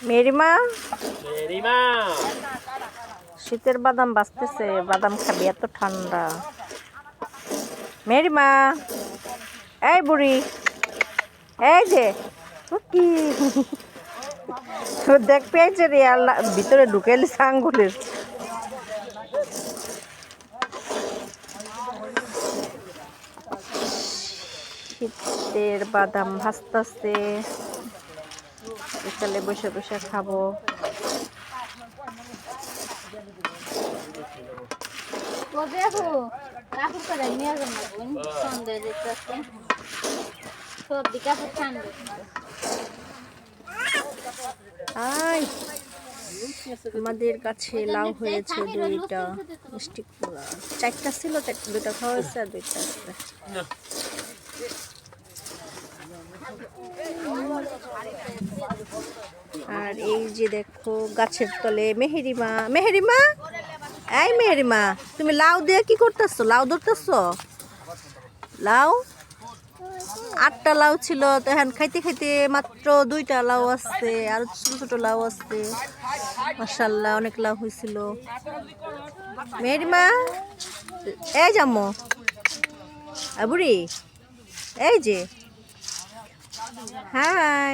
মেরিমা মেরিমা শীতের বাদাম বাজতেছে, বাদাম খাবি, এত ঠান্ডা। মেরিমা, এই বুড়ি, এই যে কি দেখ পেয়েছে রে, আল্লাহ ভিতরে ঢুকেলিস আঙ্গুলের। শীতের বাদাম ভাজতেছে, বিকালে বসে বসে খাবো। আমাদের কাছে লাউ হয়েছে দুইটা, মিষ্টি কুমড়া চারটা ছিল, দুইটা খাওয়া হয়েছে আর দুইটা আছে। আর এই যে দেখো গাছের তলে মেহেরিমা, মেহেরিমা, এই মেহেরিমা, তুমি লাউ দিয়ে কি করতেছো? লাউ ধরতেছো? লাউ 8টা লাউ ছিল, তো এখন খাইতে খাইতে মাত্র 2টা লাউ আছে, আর ছোট ছোট লাউ আছে। মাশাআল্লাহ, অনেক লাউ হয়েছিল। মেহেরিমা, এই জাম্মু বুড়ি, এই যে হাই।